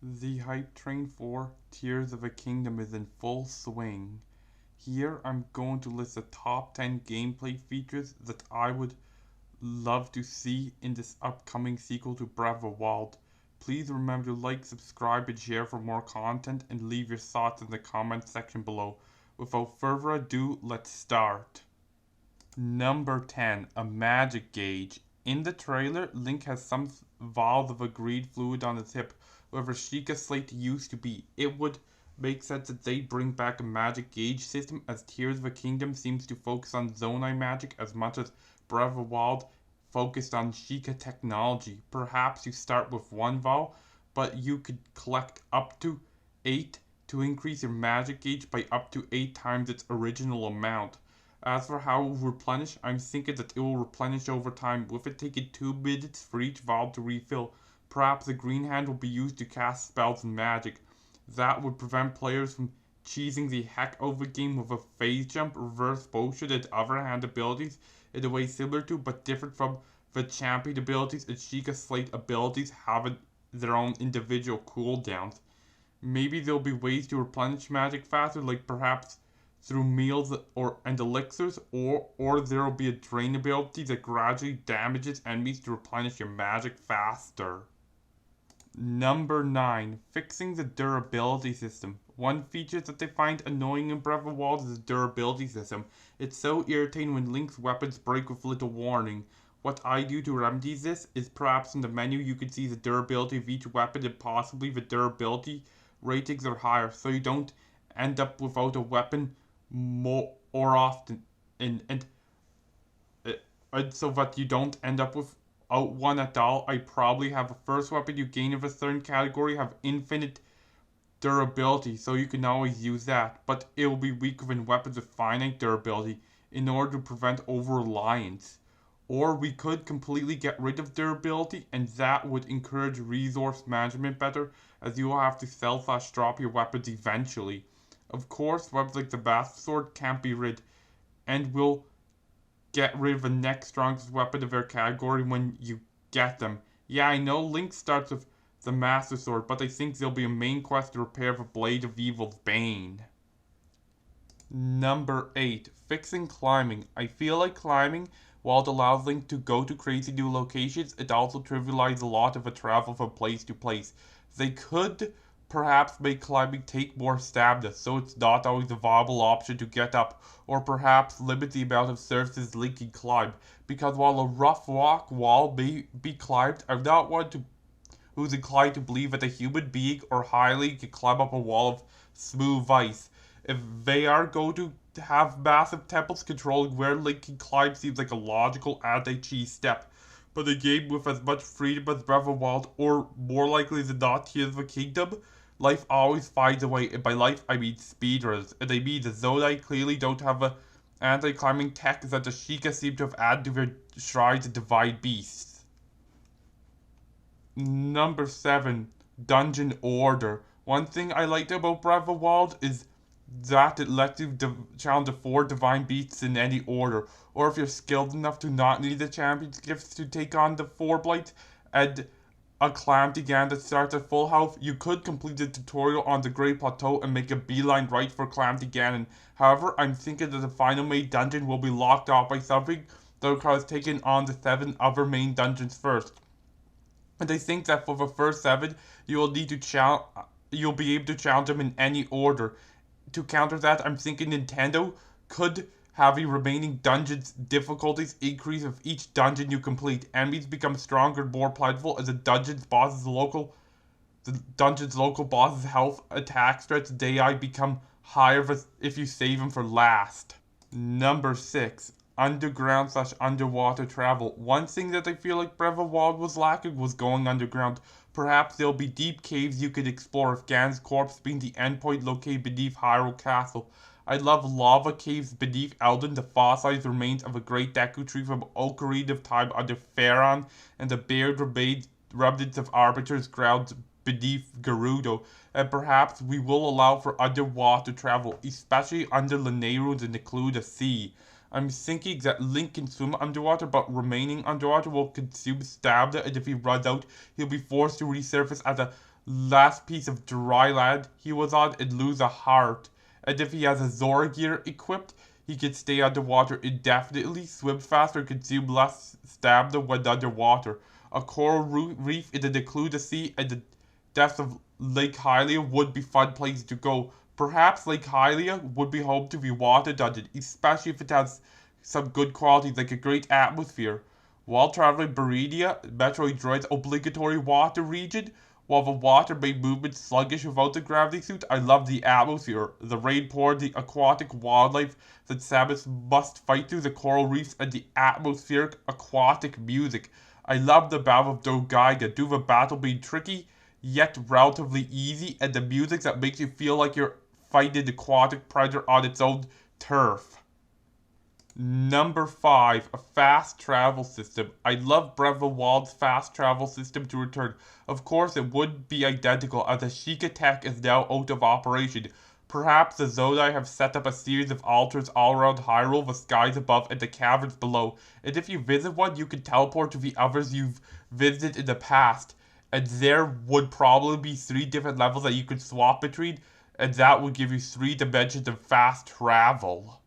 The hype train for Tears of a Kingdom is in full swing. Here I'm going to list the top 10 gameplay features that I would love to see in this upcoming sequel to Breath of the Wild. Please remember to like, subscribe, and share for more content, and leave your thoughts in the comment section below. Without further ado, let's start. Number 10, a magic gauge. In the trailer, Link has some vials of a green fluid on his hip, where Sheikah's slate used to be. It would make sense that they bring back a magic gauge system, as Tears of the Kingdom seems to focus on Zonai magic as much as Breath of the Wild focused on Sheikah technology. Perhaps you start with one vial, but you could collect up to 8 to increase your magic gauge by up to 8 times its original amount. As for how it will replenish, I'm thinking that it will replenish over time, with it taking 2 minutes for each vial to refill. Perhaps the green hand will be used to cast spells and magic. That would prevent players from cheesing the heck out of the game with a phase jump, reverse potion, and other hand abilities in a way similar to but different from the champion abilities and Sheikah Slate abilities having their own individual cooldowns. Maybe there'll be ways to replenish magic faster, like perhaps through meals and elixirs, or there will be a drain ability that gradually damages enemies to replenish your magic faster. Number 9. Fixing the durability system. One feature that they find annoying in Breath of the Wild is the durability system. It's so irritating when Link's weapons break with little warning. What I do to remedy this is perhaps in the menu you can see the durability of each weapon and possibly the durability ratings are higher, so you don't end up without a weapon more or often, and so that you don't end up without one at all. I probably have a first weapon you gain of a certain category have infinite durability, so you can always use that, but it will be weaker than weapons with finite durability in order to prevent over reliance. Or we could completely get rid of durability, and that would encourage resource management better, as you will have to sell/drop your weapons eventually. Of course, weapons like the Master Sword can't be rid, and will get rid of the next strongest weapon of their category when you get them. Yeah, I know Link starts with the Master Sword, but I think there'll be a main quest to repair the Blade of Evil's Bane. Number 8. Fixing climbing. I feel like climbing, while it allows Link to go to crazy new locations, it also trivializes a lot of the travel from place to place. They could perhaps make climbing take more stamina, so it's not always a viable option to get up, or perhaps limit the amount of surfaces Link can climb, because while a rough rock wall may be climbed, I'm not one who's inclined to believe that a human being or highly can climb up a wall of smooth ice. If they are going to have massive temples, controlling where Link can climb seems like a logical anti-cheese step. But a game with as much freedom as Breath of the Wild, or more likely than not Tears of the Kingdom, life always finds a way, and by life I mean speedruns, and I mean the Zonai clearly don't have a anti-climbing tech that the Sheikah seem to have added to their shrines and divine beasts. Number 7. Dungeon Order. One thing I liked about Breath of the Wild is that it lets you challenge the 4 divine beasts in any order, or if you're skilled enough to not need the champion's gifts to take on the 4 blights and a Calamity Ganon that starts at full health, you could complete the tutorial on the Great Plateau and make a beeline right for Calamity Ganon. However, I'm thinking that the final main dungeon will be locked off by something that requires taking on the 7 other main dungeons first. And I think that for the first 7, you'll be able to challenge them in any order. To counter that, I'm thinking Nintendo could have the remaining dungeons difficulties increase with each dungeon you complete. Enemies become stronger and more plentiful as the dungeon's local boss's health, attack strats, and AI become higher if you save them for last. Number 6. Underground/underwater travel. One thing that I feel like Breath of the Wild was lacking was going underground. Perhaps there'll be deep caves you could explore, with Ganon's corpse being the endpoint located beneath Hyrule Castle. I love lava caves beneath Eldin, the fossilized remains of a great Deku Tree from Ocarina of Time under Faron, and the bared remnants of Arbiter's grounds beneath Gerudo. And perhaps we will allow for underwater travel, especially under Lanayruins and Necluda Sea. I'm thinking that Link can swim underwater, but remaining underwater will consume stamina, and if he runs out, he'll be forced to resurface as a last piece of dry land he was on and lose a heart. And if he has a Zora gear equipped, he can stay underwater indefinitely, swim faster, and consume less stamina when underwater. A coral reef in the Necluda Sea and the depths of Lake Hylia would be fun places to go. Perhaps Lake Hylia would be home to the water dungeon, especially if it has some good qualities like a great atmosphere. While traveling Baridia, Metroid Dread's obligatory water region, while the water made movement sluggish without the gravity suit, I love the atmosphere, the rain pour, the aquatic wildlife that Samus must fight through, the coral reefs, and the atmospheric aquatic music. I love the Battle of Dogaiga, due to the battle being tricky, yet relatively easy, and the music that makes you feel like you're fighting the aquatic predator on its own turf. Number 5, a fast travel system. I love Breath of the Wild's fast travel system to return. Of course, it would be identical as the Sheikah tech is now out of operation. Perhaps the Zonai have set up a series of altars all around Hyrule, the skies above, and the caverns below. And if you visit one, you can teleport to the others you've visited in the past. And there would probably be 3 different levels that you could swap between, and that would give you 3 dimensions of fast travel.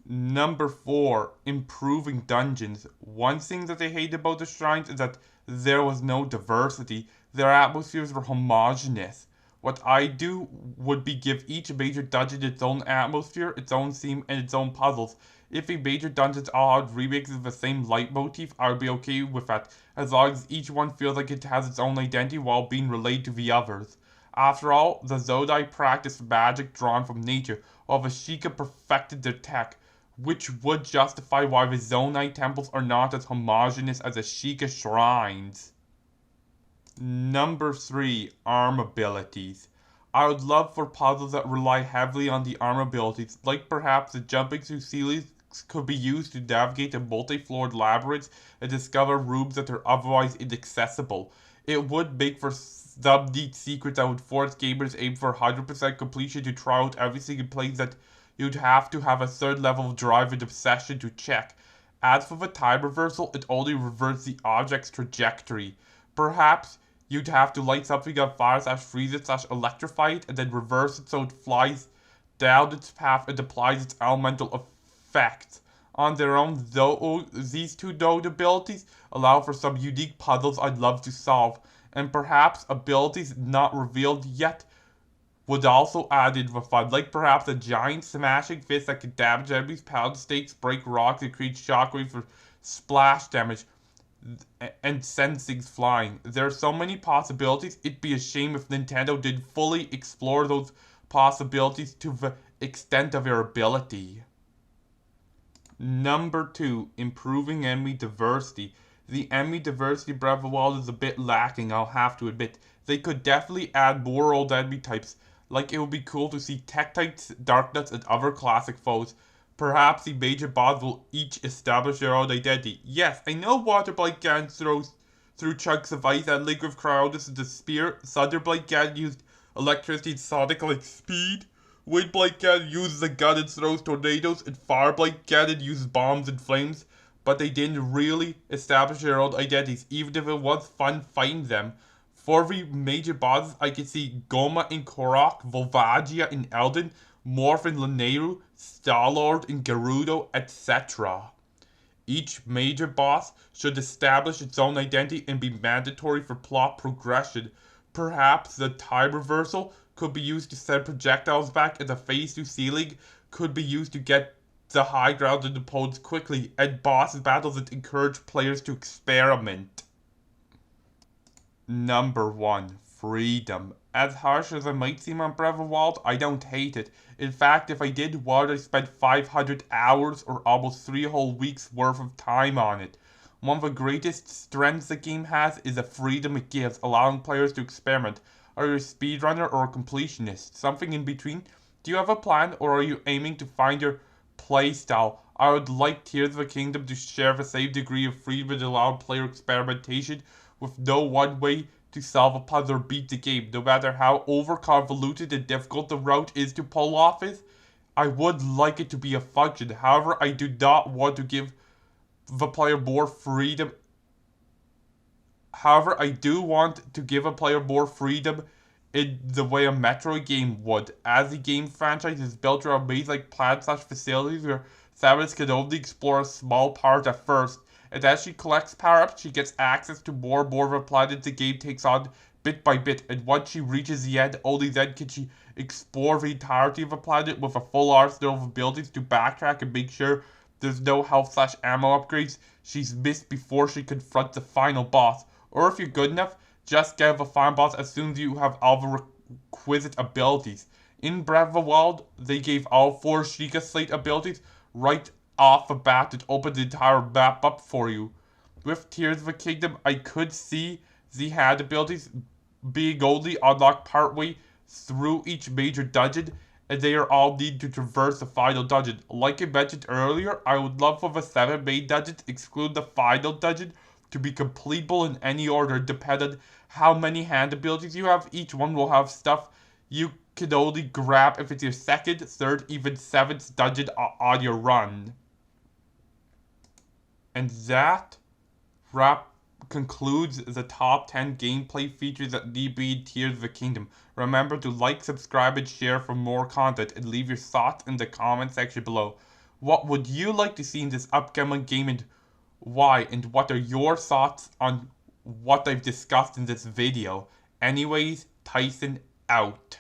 Number 4, improving dungeons. One thing that I hate about the shrines is that there was no diversity. Their atmospheres were homogeneous. What I do would be give each major dungeon its own atmosphere, its own theme, and its own puzzles. If the major dungeons all had remakes of the same leitmotif, I would be okay with that, as long as each one feels like it has its own identity while being related to the others. After all, the Zodai practiced magic drawn from nature, while the Sheikah perfected their tech, which would justify why the Zonai temples are not as homogeneous as the Sheikah shrines. Number 3, arm abilities. I would love for puzzles that rely heavily on the arm abilities, like perhaps the jumping through ceilings could be used to navigate the multi-floored labyrinths and discover rooms that are otherwise inaccessible. It would make for some neat secrets that would force gamers aim for 100% completion to try out everything in place that you'd have to have a certain level of drive and obsession to check. As for the time reversal, it only reverts the object's trajectory. Perhaps you'd have to light something on fire / freeze it / electrify it and then reverse it so it flies down its path and applies its elemental effects. On their own, though, these 2 known abilities allow for some unique puzzles I'd love to solve, and perhaps abilities not revealed yet would also add in the fun, like perhaps a giant smashing fist that could damage enemies, pound stakes, break rocks, and create shockwaves for splash damage, and send things flying. There are so many possibilities, it'd be a shame if Nintendo didn't fully explore those possibilities to the extent of their ability. Number 2, improving enemy diversity. The enemy diversity Breath of the Wild is a bit lacking, I'll have to admit. They could definitely add more old enemy types. Like, it would be cool to see Tektites, Darknuts, and other classic foes. Perhaps the major boss will each establish their own identity. Yes, I know Waterblight Ganon throws through chunks of ice and Link with Cryonis into spear. Thunderblight Ganon used electricity and sonic-like speed. Windblight Ganon uses a gun and throws tornadoes. And Fireblight Ganon uses bombs and flames. But they didn't really establish their own identities, even if it was fun fighting them. For the major bosses, I can see Goma in Korok, Volvagia in Elden, Morph in Lanayru, Star-Lord in Gerudo, etc. Each major boss should establish its own identity and be mandatory for plot progression. Perhaps the time reversal could be used to send projectiles back, and the phase 2 ceiling could be used to get the high ground and opponents quickly, and boss battles that encourage players to experiment. Number 1, freedom. As harsh as it might seem on Breath of the Wild, I don't hate it. In fact, if I did, why would I spend 500 hours or almost 3 whole weeks worth of time on it? One of the greatest strengths the game has is the freedom it gives, allowing players to experiment. Are you a speedrunner or a completionist? Something in between? Do you have a plan, or are you aiming to find your playstyle? I would like Tears of the Kingdom to share the same degree of freedom and allow player experimentation, with no one way to solve a puzzle or beat the game, no matter how over-convoluted and difficult the route is to pull off is. I would like it to be a function, however, I do not want to give the player more freedom. However, I do want to give a player more freedom in the way a Metroid game would, as the game franchise is built around maze like plants/facilities where Samus can only explore a small part at first, and as she collects power-ups, she gets access to more and more of a planet the game takes on bit by bit, and once she reaches the end, only then can she explore the entirety of a planet with a full arsenal of abilities to backtrack and make sure there's no health/ammo upgrades she's missed before she confronts the final boss. Or if you're good enough, just get the final boss as soon as you have all the requisite abilities. In Breath of the Wild, they gave all 4 Sheikah Slate abilities right off the bat to open the entire map up for you. With Tears of the Kingdom, I could see the hand abilities being only unlocked partway through each major dungeon, and they are all needed to traverse the final dungeon. Like I mentioned earlier, I would love for the 7 main dungeons, exclude the final dungeon, to be completable in any order, depending on how many hand abilities you have. Each one will have stuff you can only grab if it's your 2nd, 3rd, even 7th dungeon on your run. And that concludes the top 10 gameplay features that need be in Tears of the Kingdom. Remember to like, subscribe, and share for more content, and leave your thoughts in the comment section below. What would you like to see in this upcoming game, and why? And what are your thoughts on what I've discussed in this video? Anyways, Tyson out.